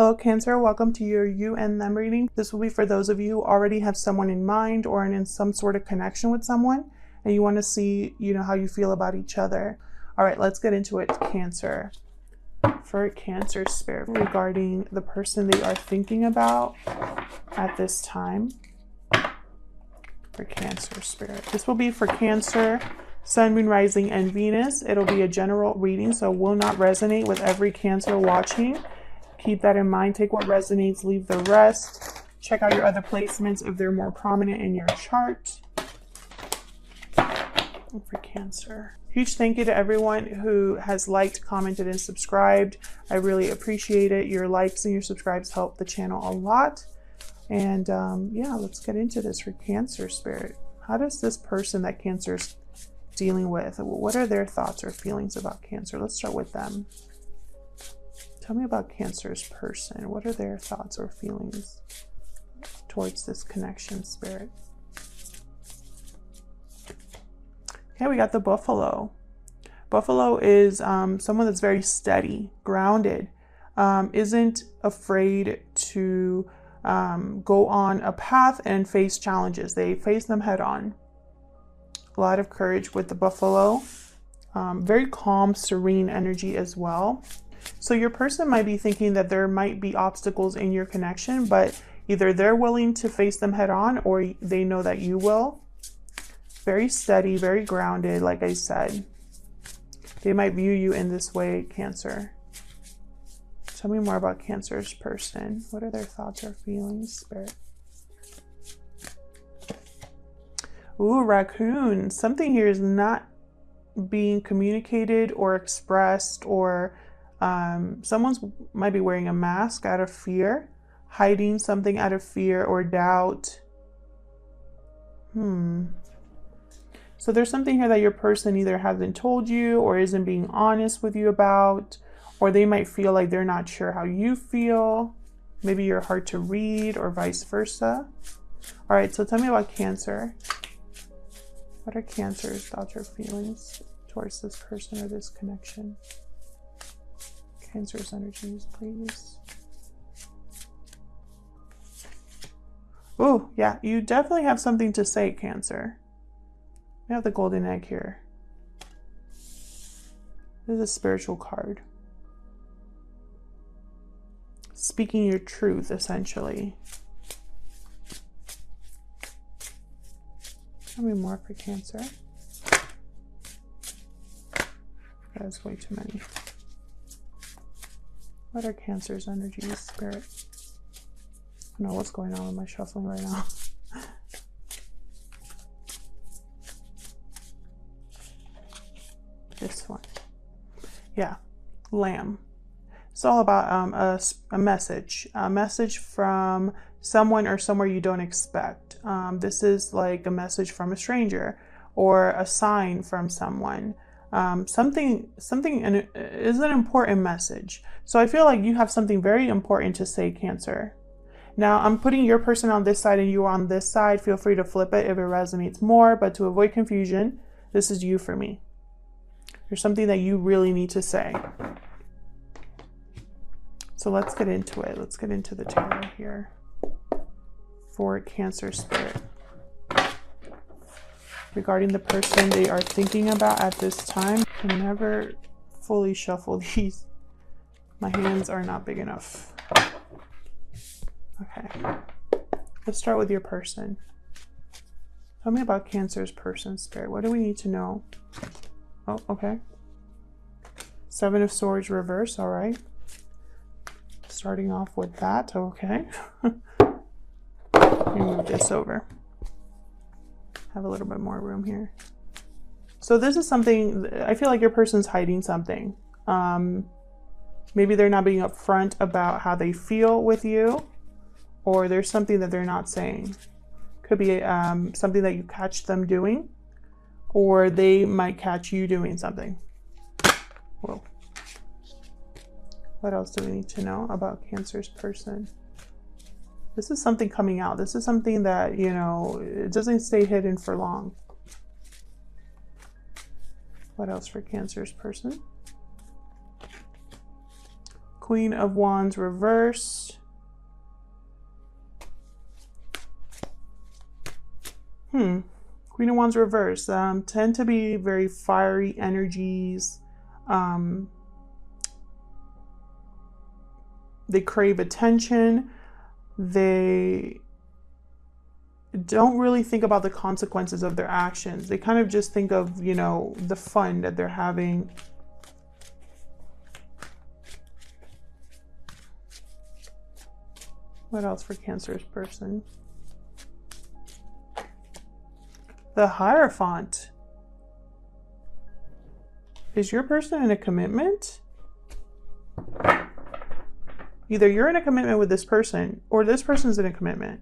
Hello Cancer, welcome to your you and them reading. This will be for those of you who already have someone in mind or in some sort of connection with someone and you want to see, how you feel about each other. All right, let's get into it, Cancer. For Cancer spirit, regarding the person they are thinking about at this time. For Cancer spirit. This will be for Cancer, Sun, Moon, Rising, and Venus. It'll be a general reading, so it will not resonate with every Cancer watching. Keep that in mind. Take what resonates, leave the rest. Check out your other placements if they're more prominent in your chart. And for Cancer. Huge thank you to everyone who has liked, commented, and subscribed. I really appreciate it. Your likes and your subscribes help the channel a lot. And yeah, let's get into this for Cancer spirit. How does this person that Cancer's dealing with, what are their thoughts or feelings about Cancer? Let's start with them. Tell me about Cancer's person. What are their thoughts or feelings towards this connection, spirit? Okay, we got the Buffalo. Buffalo is someone that's very steady, grounded, isn't afraid to go on a path and face challenges. They face them head on. A lot of courage with the Buffalo. Very calm, serene energy as well. So your person might be thinking that there might be obstacles in your connection, but either they're willing to face them head on or they know that you will. Very steady, very grounded, like I said. They might view you in this way, Cancer. Tell me more about Cancer's person. What are their thoughts or feelings, spirit? Ooh, raccoon. Something here is not being communicated or expressed, or someone's might be wearing a mask out of fear, hiding something out of fear or doubt. So there's something here that your person either hasn't told you or isn't being honest with you about, or they might feel like they're not sure how you feel. Maybe you're hard to read or vice versa. All right, so tell me about Cancer. What are Cancer's thoughts or feelings towards this person or this connection? Cancer's energies, please. Oh, yeah, you definitely have something to say, Cancer. We have the golden egg here. This is a spiritual card. Speaking your truth, essentially. Tell me more for Cancer. That is way too many. What are Cancer's energies, spirit? I don't know what's going on with my shuffling right now. This one. Yeah, Lamb. It's all about a message from someone or somewhere you don't expect. This is like a message from a stranger or a sign from someone. Something is an important message. So I feel like you have something very important to say, Cancer. Now I'm putting your person on this side and you on this side. Feel free to flip it if it resonates more, but to avoid confusion, this is you for me. There's something that you really need to say. So let's get into it. Let's get into the tarot here for Cancer spirit. Regarding the person they are thinking about at this time. I can never fully shuffle these. My hands are not big enough. Okay. Let's start with your person. Tell me about Cancer's person, spirit. What do we need to know? Oh, okay. Seven of Swords reverse, all right. Starting off with that, okay. Let me move this over. Have a little bit more room here. So this is something, I feel like your person's hiding something. Maybe they're not being upfront about how they feel with you, or there's something that they're not saying. Could be something that you catch them doing, or they might catch you doing something. Whoa. What else do we need to know about Cancer's person? This is something coming out. This is something that, it doesn't stay hidden for long. What else for Cancer's person? Queen of Wands reversed. Queen of Wands reversed. Tend to be very fiery energies. They crave attention. They don't really think about the consequences of their actions. They kind of just think of, you know, the fun that they're having. What else for Cancer's person? The Hierophant. Is your person in a commitment? Either you're in a commitment with this person or this person's in a commitment.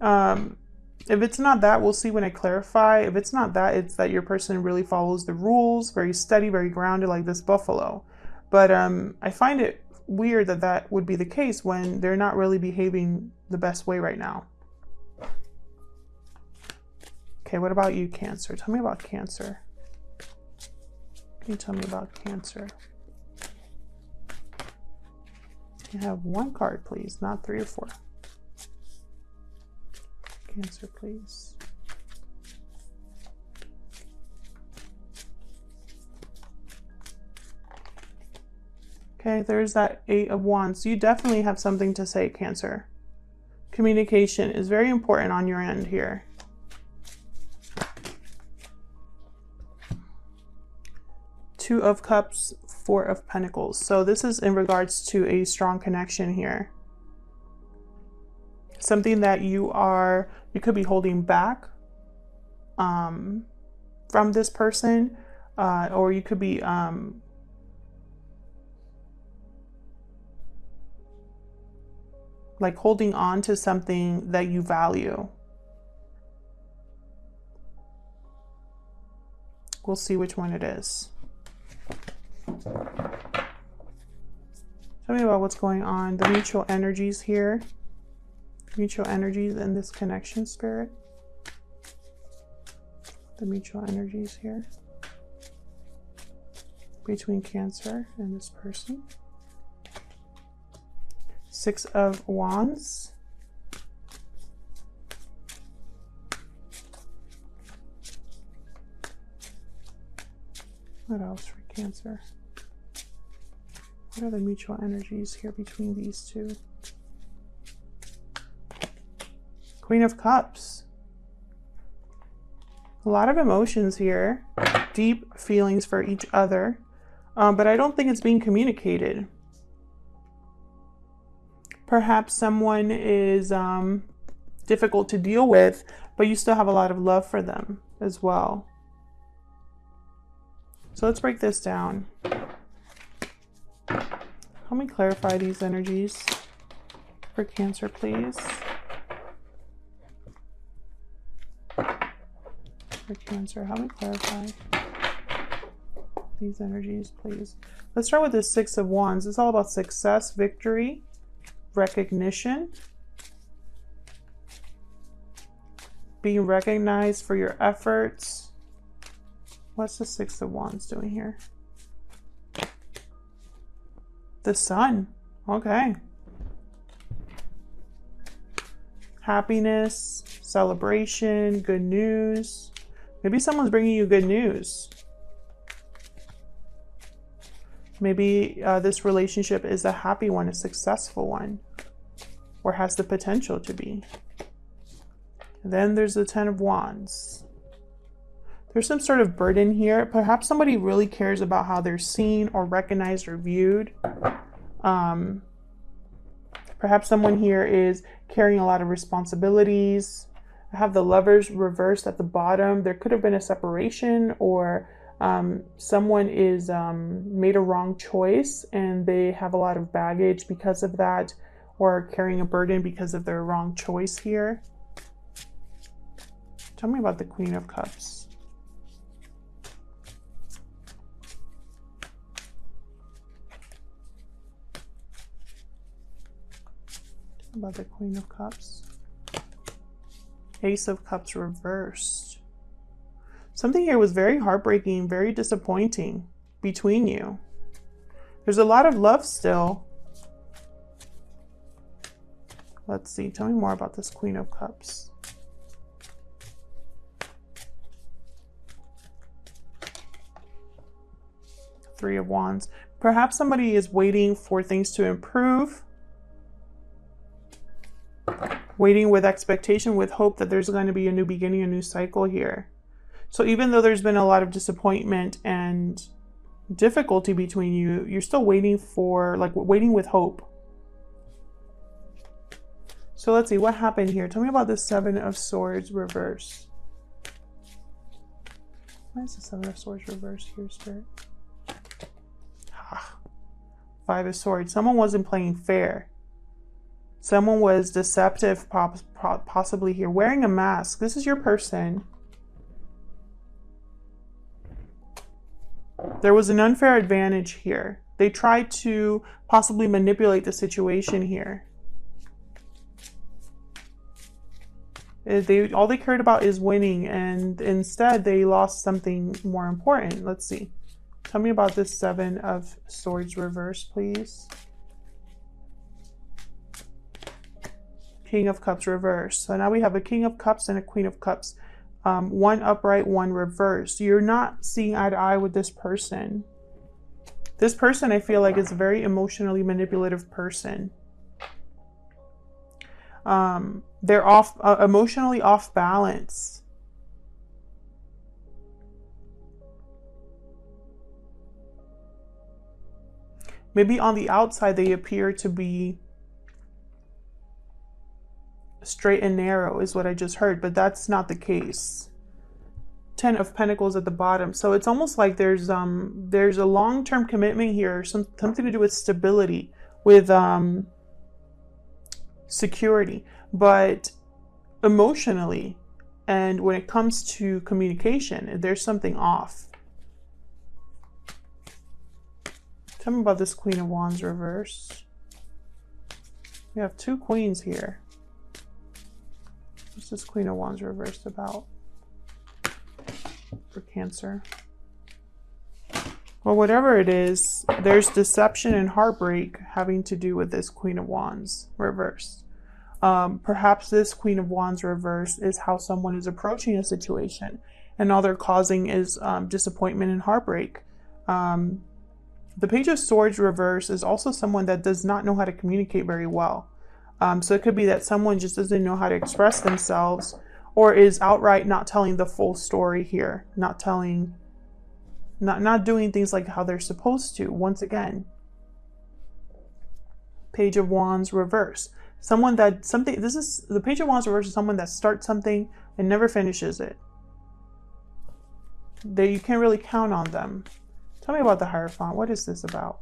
If it's not that, we'll see when I clarify. If it's not that, it's that your person really follows the rules, very steady, very grounded, like this buffalo. But I find it weird that that would be the case when they're not really behaving the best way right now. Okay, what about you, Cancer? Tell me about Cancer. Can you tell me about Cancer? You have one card, please, not 3 or 4. Cancer, please. Okay, there's that 8 of Wands. You definitely have something to say, Cancer. Communication is very important on your end here. Two of Cups, 4 of Pentacles. So this is in regards to a strong connection here. Something that you could be holding back from this person, or you could be like holding on to something that you value. We'll see which one it is. Tell me about what's going on, the mutual energies here. Mutual energies in this connection, Spirit. The mutual energies here between Cancer and this person. 6 of Wands. What else for Cancer? What are the mutual energies here between these two? Queen of Cups. A lot of emotions here. Deep feelings for each other. But I don't think it's being communicated. Perhaps someone is difficult to deal with, but you still have a lot of love for them as well. So let's break this down. Help me clarify these energies for Cancer, please. For Cancer, help me clarify these energies, please. Let's start with the 6 of Wands. It's all about success, victory, recognition, being recognized for your efforts. What's the 6 of Wands doing here? The Sun. Okay. Happiness, celebration, good news. Maybe someone's bringing you good news. Maybe this relationship is a happy one, a successful one, or has the potential to be. And then there's the 10 of Wands. There's some sort of burden here. Perhaps somebody really cares about how they're seen or recognized or viewed. Perhaps someone here is carrying a lot of responsibilities. I have the Lovers reversed at the bottom. There could have been a separation, or someone is made a wrong choice and they have a lot of baggage because of that, or carrying a burden because of their wrong choice here. Tell me about the Queen of Cups. About the Queen of Cups. Ace of Cups reversed. Something here was very heartbreaking, very disappointing between you. There's a lot of love still. Let's see. Tell me more about this Queen of Cups. Three of Wands. Perhaps somebody is waiting for things to improve. Waiting with expectation, with hope that there's going to be a new beginning, a new cycle here. So even though there's been a lot of disappointment and difficulty between you, you're still waiting for, like, waiting with hope. So let's see what happened here. Tell me about the Seven of Swords reverse. Why is the Seven of Swords reverse here, Spirit? Five of Swords. Someone wasn't playing fair. Someone was deceptive, possibly here. Wearing a mask. This is your person. There was an unfair advantage here. They tried to possibly manipulate the situation here. All they cared about is winning, and instead they lost something more important. Let's see. Tell me about this Seven of Swords reverse, please. King of Cups reverse. So now we have a King of Cups and a Queen of Cups. One upright, one reverse. You're not seeing eye to eye with this person. This person, I feel like, is a very emotionally manipulative person. They're emotionally off balance. Maybe on the outside they appear to be straight and narrow is what I just heard, but that's not the case. 10 of Pentacles at the bottom. So it's almost like there's a long-term commitment here, something to do with stability, with security, but emotionally, and when it comes to communication, there's something off. Tell me about this Queen of Wands reverse. We have two queens here. What's this Queen of Wands reversed about for Cancer? Well, whatever it is, there's deception and heartbreak having to do with this Queen of Wands reversed. Perhaps this Queen of Wands reverse is how someone is approaching a situation, and all they're causing is disappointment and heartbreak. The Page of Swords reverse is also someone that does not know how to communicate very well. So it could be that someone just doesn't know how to express themselves, or is outright not telling the full story here, not doing things like how they're supposed to. Once again, Page of Wands reverse. This is the Page of Wands reverse is someone that starts something and never finishes it. You can't really count on them. Tell me about the Hierophant. What is this about?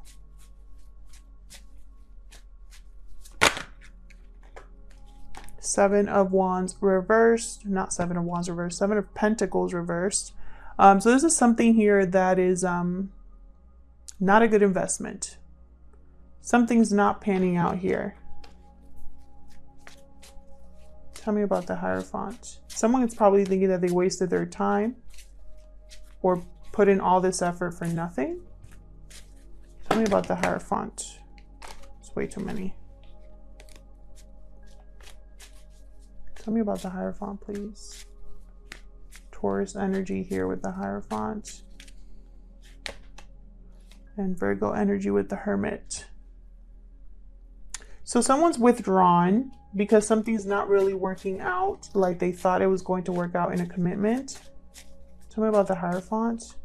Seven of Wands reversed. Not Seven of Wands reversed. Seven of Pentacles reversed. So this is something here that is not a good investment. Something's not panning out here. Tell me about the Hierophant. Someone is probably thinking that they wasted their time or put in all this effort for nothing. Tell me about the Hierophant. It's way too many. Tell me about the Hierophant, please. Taurus energy here with the Hierophant. And Virgo energy with the Hermit. So someone's withdrawn because something's not really working out like they thought it was going to work out in a commitment. Tell me about the Hierophant.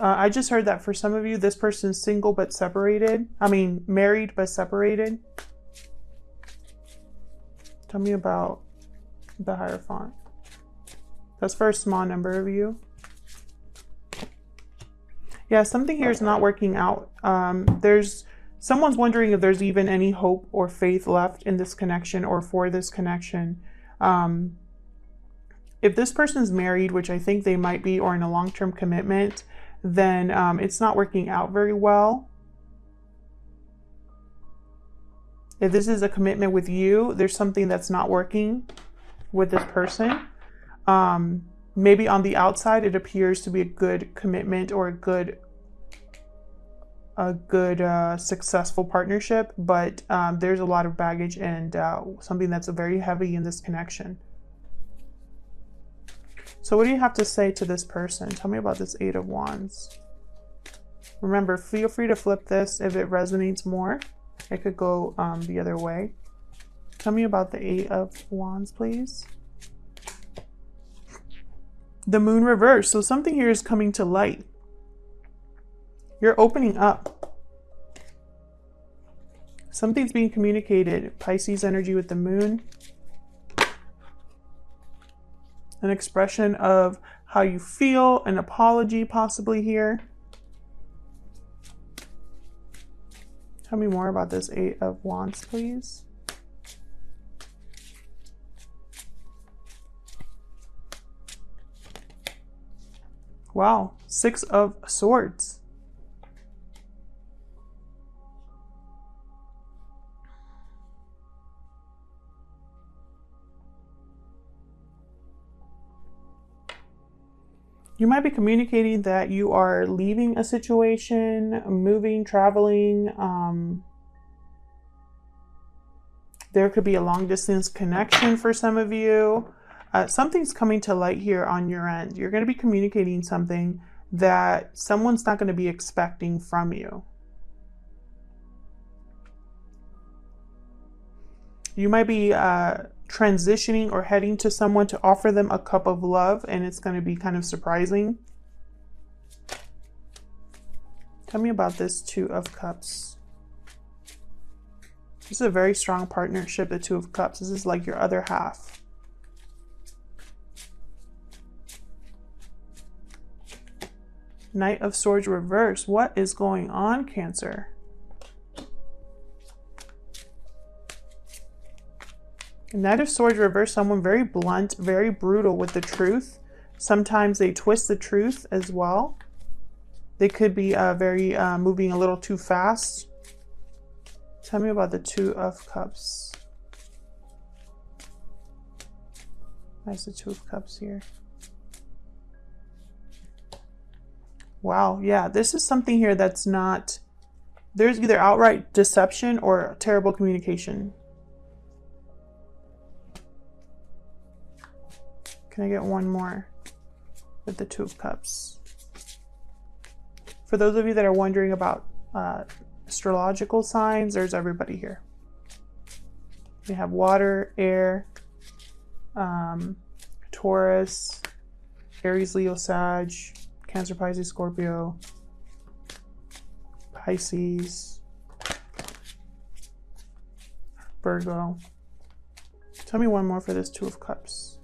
I just heard that for some of you, this person's single but separated. I mean, married but separated. Tell me about the Hierophant. That's for a small number of you. Yeah, something here is not working out. Someone's wondering if there's even any hope or faith left in this connection or for this connection. If this person's married, which I think they might be, or in a long-term commitment, then it's not working out very well. If this is a commitment with you, there's something that's not working with this person. Maybe on the outside, it appears to be a good commitment or a good a good, successful partnership, but there's a lot of baggage and something that's very heavy in this connection. So what do you have to say to this person? Tell me about this Eight of Wands. Remember, feel free to flip this if it resonates more. It could go the other way. Tell me about the Eight of Wands, please. The Moon reverse. So something here is coming to light. You're opening up. Something's being communicated. Pisces energy with the Moon. An expression of how you feel, an apology possibly here. Tell me more about this Eight of Wands, please. Wow, Six of Swords. You might be communicating that you are leaving a situation, moving, traveling. There could be a long distance connection for some of you. Something's coming to light here on your end. You're going to be communicating something that someone's not going to be expecting from you. You might be transitioning or heading to someone to offer them a cup of love, and it's going to be kind of surprising. Tell me about this Two of Cups. This is a very strong partnership, the Two of Cups. This is like your other half. Knight of Swords reverse. What is going on, Cancer? Knight of Swords reverse, someone very blunt, very brutal with the truth. Sometimes they twist the truth as well. They could be moving a little too fast. Tell me about the Two of Cups. Nice, the Two of Cups here. Wow, yeah, this is something here that's not, there's either outright deception or terrible communication. Can I get one more with the Two of Cups? For those of you that are wondering about astrological signs, there's everybody here. We have water, air, Taurus, Aries, Leo, Sag, Cancer, Pisces, Scorpio, Pisces, Virgo. Tell me one more for this Two of Cups.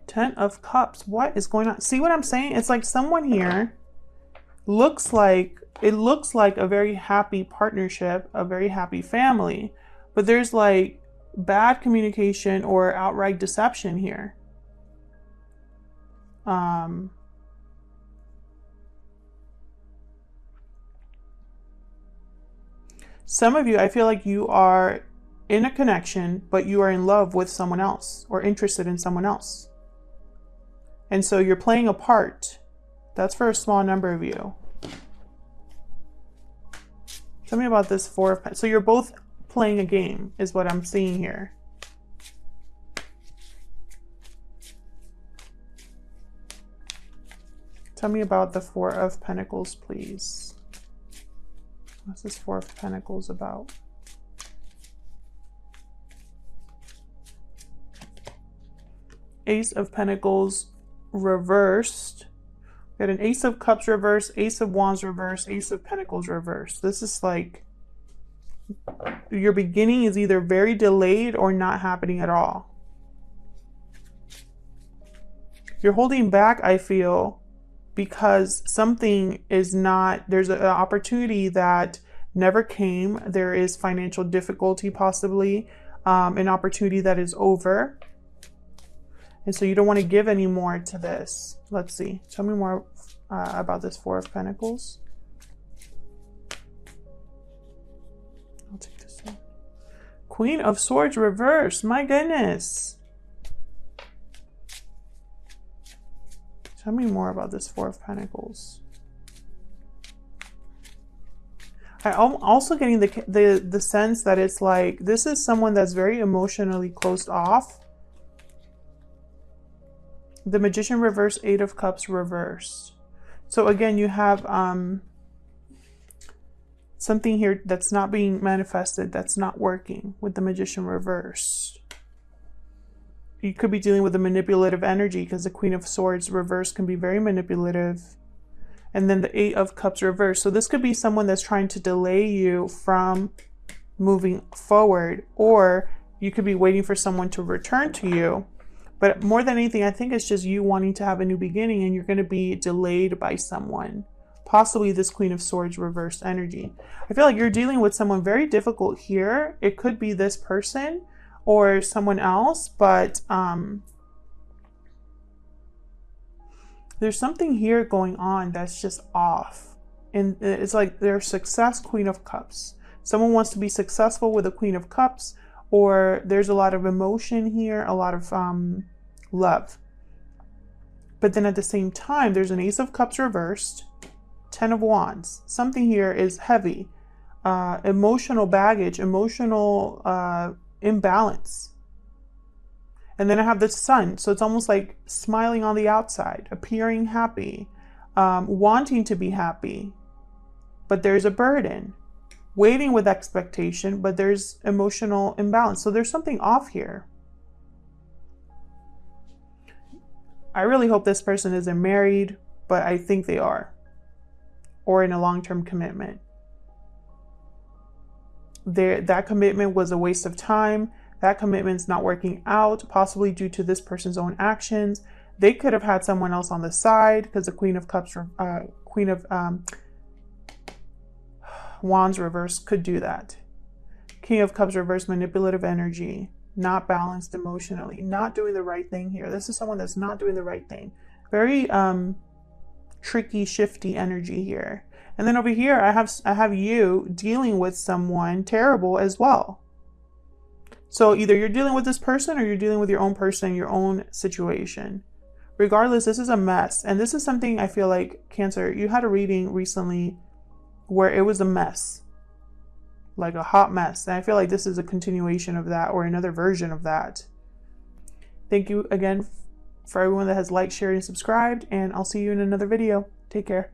Ten of Cups. What is going on? See what I'm saying? It's like someone here looks like a very happy partnership, a very happy family, but there's like bad communication or outright deception here. Some of you, I feel like you are in a connection, but you are in love with someone else or interested in someone else. And so you're playing a part. That's for a small number of you. Tell me about this Four of Pentacles. So you're both playing a game is what I'm seeing here. Tell me about the Four of Pentacles, please. What's this Four of Pentacles about? Ace of Pentacles reversed. We got an Ace of Cups reversed, Ace of Wands reversed, Ace of Pentacles reversed. This is like your beginning is either very delayed or not happening at all. You're holding back, I feel, because something is not, there's an opportunity that never came. There is financial difficulty, possibly, an opportunity that is over. And so you don't want to give any more to this. Let's see. Tell me more about this Four of Pentacles. I'll take this one. Queen of Swords reversed. My goodness. Tell me more about this Four of Pentacles. I'm also getting the sense that it's like this is someone that's very emotionally closed off. The Magician reversed, Eight of Cups reversed. So again, you have something here that's not being manifested, that's not working with the Magician reversed. You could be dealing with a manipulative energy because the Queen of Swords reversed can be very manipulative. And then the Eight of Cups reversed. So this could be someone that's trying to delay you from moving forward, or you could be waiting for someone to return to you. But more than anything, I think it's just you wanting to have a new beginning, and you're going to be delayed by someone. Possibly this Queen of Swords reversed energy. I feel like you're dealing with someone very difficult here. It could be this person or someone else, but there's something here going on that's just off. And it's like their success, Queen of Cups. Someone wants to be successful with a Queen of Cups, or there's a lot of emotion here, a lot of love. But then at the same time, there's an Ace of Cups reversed, Ten of Wands. Something here is heavy. Emotional baggage, emotional imbalance. And then I have the Sun. So it's almost like smiling on the outside, appearing happy, wanting to be happy. But there's a burden. Waiting with expectation, but there's emotional imbalance. So there's something off here. I really hope this person isn't married, but I think they are. Or in a long-term commitment. That commitment was a waste of time. That commitment's not working out, possibly due to this person's own actions. They could have had someone else on the side because the Queen of Cups, Queen of Wands reverse could do that. King of Cups reverse, manipulative energy, not balanced emotionally, not doing the right thing here. This is someone that's not doing the right thing. Very tricky, shifty energy here. And then over here, I have you dealing with someone terrible as well. So either you're dealing with this person or you're dealing with your own person, your own situation. Regardless, this is a mess. And this is something I feel like, Cancer, you had a reading recently where it was a mess. Like a hot mess. And I feel like this is a continuation of that, or another version of that. Thank you again for everyone that has liked, shared, and subscribed. And I'll see you in another video. Take care.